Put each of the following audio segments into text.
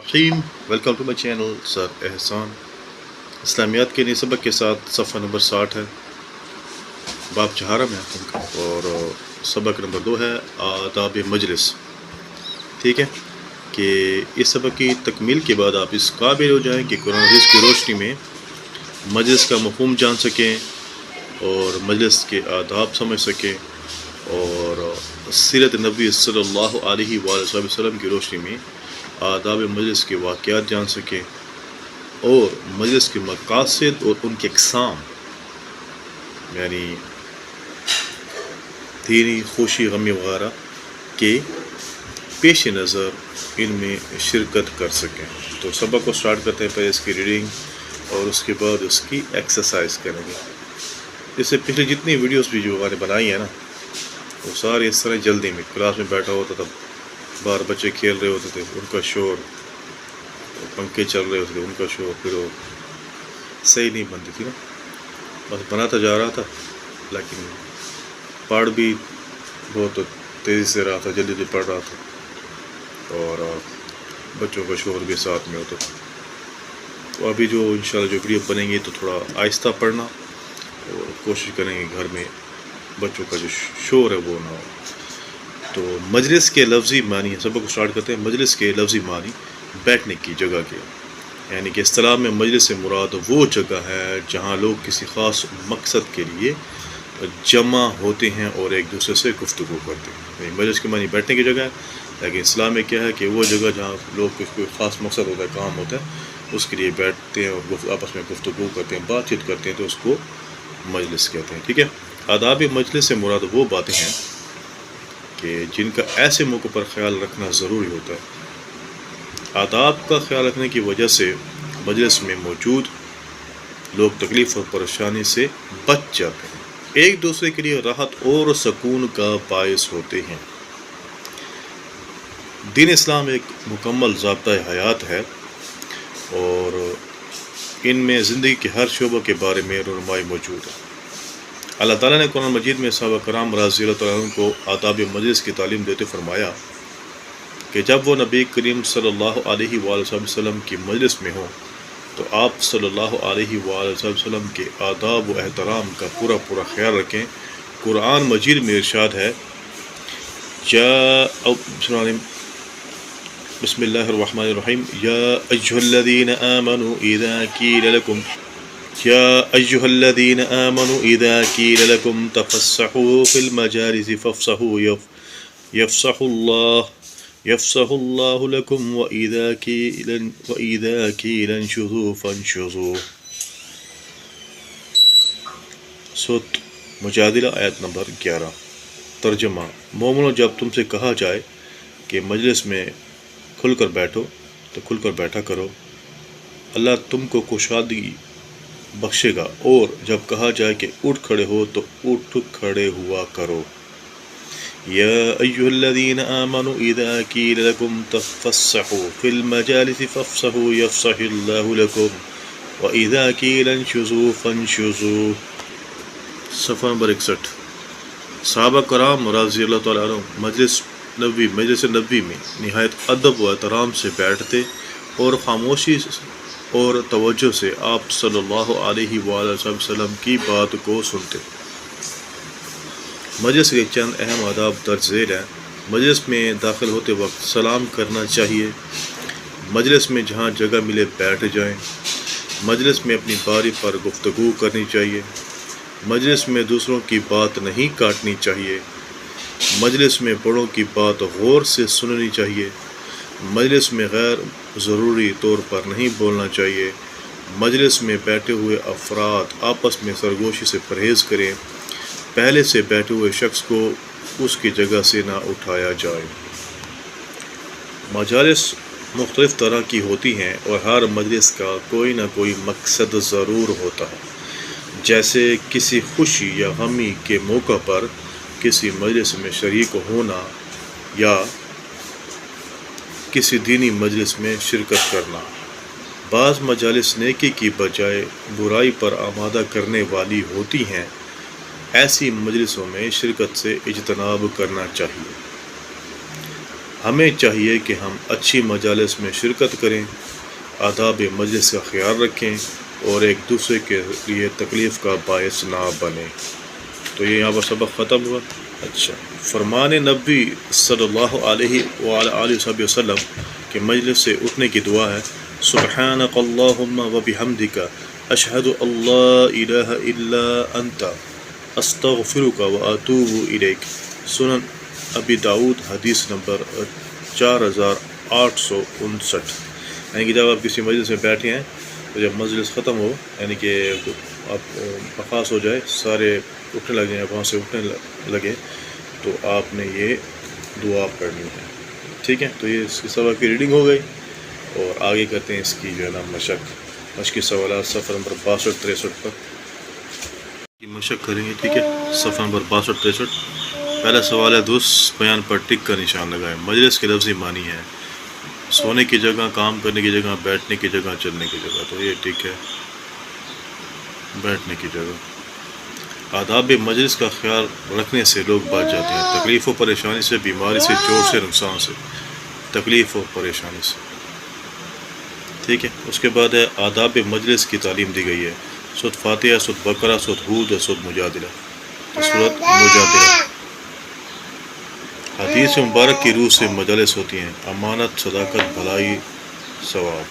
الرحیم welcome to my channel سر احسان اسلامیات کے نئے سبق کے ساتھ صفحہ نمبر 60 ہے، باب چہارم ہے اور سبق نمبر 2 ہے آداب مجلس۔ ٹھیک ہے کہ اس سبق کی تکمیل کے بعد آپ اس قابل ہو جائیں کہ قرآن حدیث کی روشنی میں مجلس کا مفہوم جان سکیں اور مجلس کے آداب سمجھ سکیں اور سیرت نبی صلی اللہ علیہ وآلہ وسلم کی روشنی میں آداب مجلس کے واقعات جان سکیں اور مجلس کے مقاصد اور ان کے اقسام، یعنی دینی خوشی غمی وغیرہ کے پیش نظر ان میں شرکت کر سکیں۔ تو سبق کو سٹارٹ کرتے ہیں، پہلے اس کی ریڈنگ اور اس کے بعد اس کی ایکسرسائز کریں گے۔ اس سے پچھلے جتنی ویڈیوز بھی جو میں نے بنائی ہیں نا، وہ سارے اس طرح جلدی میں کلاس میں بیٹھا ہوتا تھا، باہر بچے کھیل رہے ہوتے تھے، ان کا شور، پنکھے چل رہے ہوتے تھے، ان کا شور، پھر وہ صحیح نہیں بنتی تھی نا، بس بناتا جا رہا تھا لیکن پڑھ بھی بہت تیزی سے رہا تھا، جلدی جلدی پڑھ رہا تھا اور بچوں کا شور بھی ساتھ میں ہوتا تھا۔ تو ابھی جو انشاءاللہ جو ویڈیو بنیں گے تو تھوڑا آہستہ پڑھنا اور کوشش کریں گے گھر میں بچوں کا جو شور ہے وہ نہ ہو۔ تو مجلس کے لفظی معنی، سبق کو سٹارٹ کرتے ہیں۔ مجلس کے لفظی معنی بیٹھنے کی جگہ کے، یعنی کہ اصطلاح میں مجلس سے مراد وہ جگہ ہے جہاں لوگ کسی خاص مقصد کے لیے جمع ہوتے ہیں اور ایک دوسرے سے گفتگو کرتے ہیں۔ یعنی مجلس کے معنی بیٹھنے کی جگہ ہے، لیکن اسلام میں کیا ہے کہ وہ جگہ جہاں لوگ کوئی خاص مقصد ہوتا ہے، کام ہوتا ہے، اس کے لیے بیٹھتے ہیں اور آپس میں گفتگو کرتے ہیں، بات چیت کرتے ہیں، تو اس کو مجلس کہتے ہیں۔ ٹھیک ہے، آداب مجلس سے مراد وہ باتیں ہیں کہ جن کا ایسے موقع پر خیال رکھنا ضروری ہوتا ہے۔ آداب کا خیال رکھنے کی وجہ سے مجلس میں موجود لوگ تکلیف اور پریشانی سے بچ جاتے ہیں، ایک دوسرے کے لیے راحت اور سکون کا باعث ہوتے ہیں۔ دین اسلام ایک مکمل ضابطۂ حیات ہے اور ان میں زندگی کے ہر شعبوں کے بارے میں رہنمائی موجود ہے۔ اللہ تعالیٰ نے قرآن مجید میں صحابہ کرام رضی اللہ تعالیٰ عنہ کو آداب مجلس کی تعلیم دیتے فرمایا کہ جب وہ نبی کریم صلی اللہ علیہ وآلہ وسلم کی مجلس میں ہوں تو آپ صلی اللہ علیہ وآلہ وسلم کے آداب و احترام کا پورا خیال رکھیں۔ قرآن مجید میں ارشاد ہے، بسم اللہ الرحمن الرحیم، یا ایھا الذین آمنوا اذا قیل لکم يا أيها الذين آمنوا إذا قيل لكم تفسحوا في المجالس فافسحوا يفسح الله لكم وإذا قيل انشزوا فانشزوا۔ سورۃ مجادلہ آیت نمبر 11۔ ترجمہ، مومنو، جب تم سے کہا جائے کہ مجلس میں کھل کر بیٹھو تو کھل کر بیٹھا کرو، اللہ تم کو کشادگی بخشے گا، اور جب کہا جائے کہ اٹھ کھڑے ہو تو اٹھ کھڑے ہوا کرو۔ یا ایھا الذین آمنوا اذا قیل لکم تفسحوا فی المجالس فافسحوا یفسح اللہ لکم واذا قیل انشزوا فانشزوا۔ صفحہ نمبر 61۔ صحابہ کرام رضی اللہ تعالیٰ عنہ مجلس نبی میں نہایت ادب و احترام سے بیٹھتے اور خاموشی اور توجہ سے آپ صلی اللہ علیہ وآلہ وسلم کی بات کو سنتے۔ مجلس کے چند اہم آداب درج ذیل ہیں۔ مجلس میں داخل ہوتے وقت سلام کرنا چاہیے، مجلس میں جہاں جگہ ملے بیٹھ جائیں، مجلس میں اپنی باری پر گفتگو کرنی چاہیے، مجلس میں دوسروں کی بات نہیں کاٹنی چاہیے، مجلس میں بڑوں کی بات غور سے سننی چاہیے، مجلس میں غیر ضروری طور پر نہیں بولنا چاہیے، مجلس میں بیٹھے ہوئے افراد آپس میں سرگوشی سے پرہیز کریں، پہلے سے بیٹھے ہوئے شخص کو اس کی جگہ سے نہ اٹھایا جائے۔ مجالس مختلف طرح کی ہوتی ہیں اور ہر مجلس کا کوئی نہ کوئی مقصد ضرور ہوتا ہے، جیسے کسی خوشی یا غمی کے موقع پر کسی مجلس میں شریک ہونا یا کسی دینی مجلس میں شرکت کرنا۔ بعض مجالس نیکی کی بجائے برائی پر آمادہ کرنے والی ہوتی ہیں، ایسی مجلسوں میں شرکت سے اجتناب کرنا چاہیے۔ ہمیں چاہیے کہ ہم اچھی مجالس میں شرکت کریں، آداب مجلس کا خیال رکھیں اور ایک دوسرے کے لیے تکلیف کا باعث نہ بنیں۔ تو یہ یہاں پر سبق ختم ہوا۔ اچھا، فرمان نبی صلی اللہ علیہ وآلہ وسلم کہ مجلس سے اٹھنے کی دعا ہے سبحانک اللہم وبحمدک اشہد ان لا الہ الا انت استغفرک واتوب الیک۔ سنن ابی داؤد حدیث نمبر 4859۔ یعنی کہ جب آپ کسی مجلس میں بیٹھے ہیں تو جب مجلس ختم ہو، یعنی کہ آپ بخاص ہو جائے، سارے اٹھنے لگ جائیں، وہاں سے اٹھنے لگے، تو آپ نے یہ دعا پڑھنی ہے۔ ٹھیک ہے، تو یہ اس کے سبق کی ریڈنگ ہو گئی، اور آگے کرتے ہیں اس کی جو ہے نا مشق سوالات صفحہ نمبر 62-63 پر کی مشق کریں گے۔ ٹھیک ہے، صفحہ نمبر 62-63۔ پہلا سوال ہے درست بیان پر ٹک کا نشان لگائیں۔ مجلس کے لفظی معنی ہے سونے کی جگہ، کام کرنے کی جگہ، بیٹھنے کی جگہ، چلنے کی جگہ، تو یہ ٹھیک ہے، بیٹھنے کی جگہ۔ آداب مجلس کا خیال رکھنے سے لوگ بچ جاتے ہیں، تکلیف و پریشانی سے، بیماری سے، چوٹ سے، نقصان سے، تکلیف و پریشانی سے۔ ٹھیک ہے، اس کے بعد ہے آداب مجلس کی تعلیم دی گئی ہے سورۃ فاتحہ، سورۃ بقرہ، سورۃ ہود اور سورۃ مجادلہ۔ سورۃ مجادلہ حدیث مبارک کی روح سے مجالس ہوتی ہیں: امانت، صداقت، بھلائی، ثواب،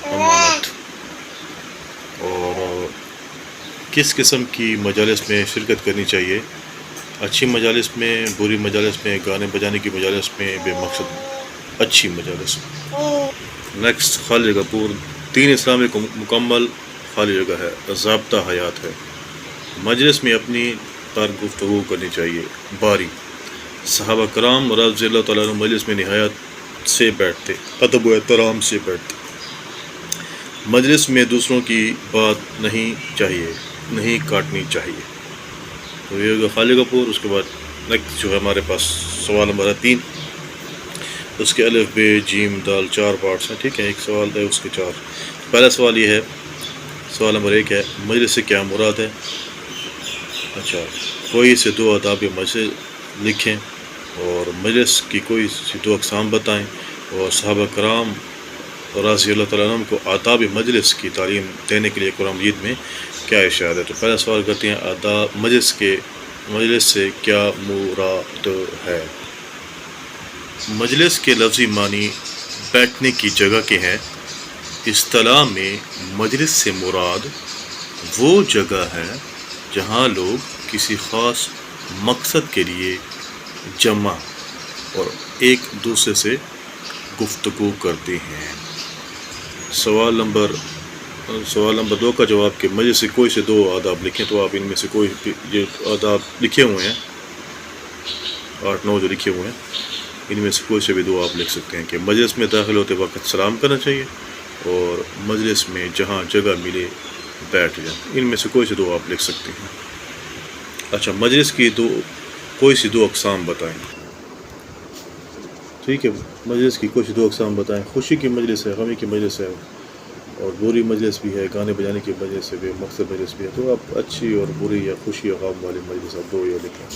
امانت۔ اور کس قسم کی مجالس میں شرکت کرنی چاہیے؟ اچھی مجالس میں، بری مجالس میں، گانے بجانے کی مجالس میں، بے مقصد اچھی مجالس میں۔ نیکسٹ، خالی جگہ پور 3 اسلامی مکمل خالی جگہ ہے، ضابطہ حیات ہے۔ مجلس میں اپنی پر گفتگو کرنی چاہیے، باری۔ صحابہ کرام رضی اللہ تعالیٰ عنہ مجلس میں نہایت سے بیٹھتے، ادب و احترام سے بیٹھتے۔ مجلس میں دوسروں کی بات نہیں کاٹنی چاہیے۔ تو یہ ہوگا خالی کپور۔ اس کے بعد نیکسٹ جو ہے ہمارے پاس سوال نمبر 3، اس کے الف ب جیم دال 4 پارٹس ہیں۔ ٹھیک ہے، ایک سوال ہے، اس کے 4۔ پہلا سوال یہ ہے، سوال نمبر 1 ہے مجلس سے کیا مراد ہے؟ اچھا، کوئی سے 2 آداب مجلس لکھیں اور مجلس کی کوئی سی 2 اقسام بتائیں، اور صحابہ کرام رضی اللہ تعالیٰ عنہ کو آداب مجلس کی تعلیم دینے کے لیے قرآن مجید میں کیا ارشاد ہے؟ تو پہلا سوال کرتے ہیں آداب مجلس سے کیا مراد ہے؟ مجلس کے لفظی معنی بیٹھنے کی جگہ کے ہیں۔ اصطلاح میں مجلس سے مراد وہ جگہ ہے جہاں لوگ کسی خاص مقصد کے لیے جمع اور ایک دوسرے سے گفتگو کرتے ہیں۔ سوال نمبر 2 کا جواب کہ مجلس سے کوئی سے 2 آداب لکھیں، تو آپ ان میں سے کوئی جو آداب لکھے ہوئے ہیں 8-9 جو لکھے ہوئے ہیں، ان میں سے کوئی سے بھی 2 آپ لکھ سکتے ہیں کہ مجلس میں داخل ہوتے وقت سلام کرنا چاہیے، اور مجلس میں جہاں جگہ ملے بیٹھ جائیں۔ ان میں سے کوئی سے 2 آپ لکھ سکتے ہیں۔ اچھا، مجلس کی کوئی سی 2 اقسام بتائیں۔ ٹھیک ہے، مجلس کی کوئی سی 2 اقسام بتائیں۔ خوشی کی مجلس ہے، غمی کی مجلس ہے، اور بری مجلس بھی ہے، گانے بجانے کی مجلس ہے، بے مقصد مجلس بھی ہے۔ تو آپ اچھی اور بری یا خوشی اور غم والی مجلس آپ 2 یہ لکھیں۔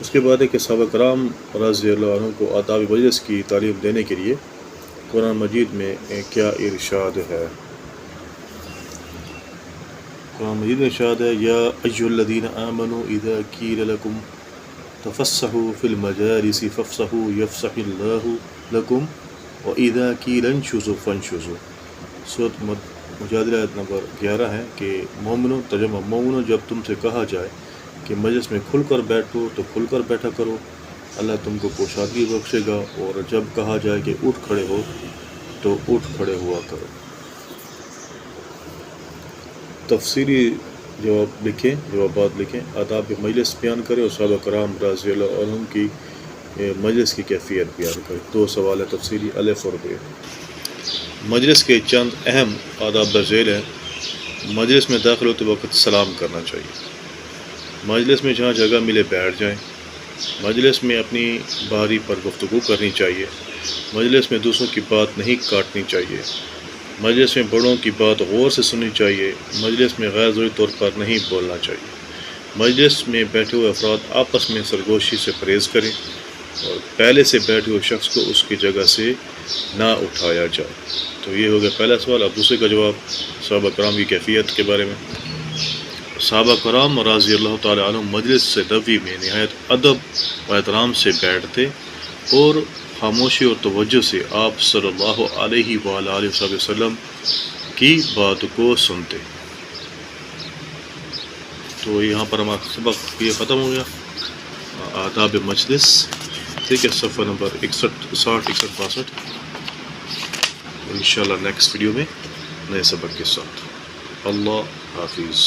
اس کے بعد ہے کہ صحابہ کرام رضی اللہ عنہ کو آداب مجلس کی تعلیم دینے کے لیے قرآن مجید میں کیا ارشاد ہے؟ قرآن مجید میں ارشاد ہے یا ایھا الذین آمنوا اذا قیل لکم تفسحوا فی المجالس فافسحوا یفسح اللہ لکم واذا قیل انشزوا فانشزوا۔ سورۃ مجادلہ آیت نمبر 11 ہے کہ مومنو، ترجمہ مومنو، جب تم سے کہا جائے کہ مجلس میں کھل کر بیٹھو تو کھل کر بیٹھا کرو، اللہ تم کو کوشادگی بخشے گا، اور جب کہا جائے کہ اٹھ کھڑے ہو تو اٹھ کھڑے ہوا کرو۔ تفصیلی جوابات لکھیں، آداب مجلس بیان کریں، اور صحابہ کرام رضی اللہ عنہم کی مجلس کی کیفیت بیان کریں۔ 2 سوال ہے تفصیلی، الف اور ب۔ مجلس کے چند اہم آداب درذیل ہیں۔ مجلس میں داخل ہوتے وقت سلام کرنا چاہیے۔ مجلس میں جہاں جگہ ملے بیٹھ جائیں۔ مجلس میں اپنی باری پر گفتگو کرنی چاہیے۔ مجلس میں دوسروں کی بات نہیں کاٹنی چاہیے۔ مجلس میں بڑوں کی بات غور سے سننی چاہیے۔ مجلس میں غیر ضروری طور پر نہیں بولنا چاہیے۔ مجلس میں بیٹھے ہوئے افراد آپس میں سرگوشی سے پرہیز کریں۔ اور پہلے سے بیٹھے ہوئے شخص کو اس کی جگہ سے نہ اٹھایا جائے. تو یہ ہو گیا پہلا سوال. اب دوسرے کا جواب صحابہ کرام کی کیفیت کے بارے میں. صحابہ کرام رضی اللہ تعالیٰ عنہ مجلس سے نبوی میں نہایت ادب و احترام سے بیٹھتے اور خاموشی اور توجہ سے آپ صلی اللہ علیہ وآلہ وسلم کی بات کو سنتے. تو یہاں پر ہمارا سبق یہ ختم ہو گیا. آداب مجلس، ٹھیک ہے، صفحہ نمبر 61 60 61 62. انشاءاللہ نیکسٹ ویڈیو میں نئے سبق کے ساتھ. اللہ حافظ.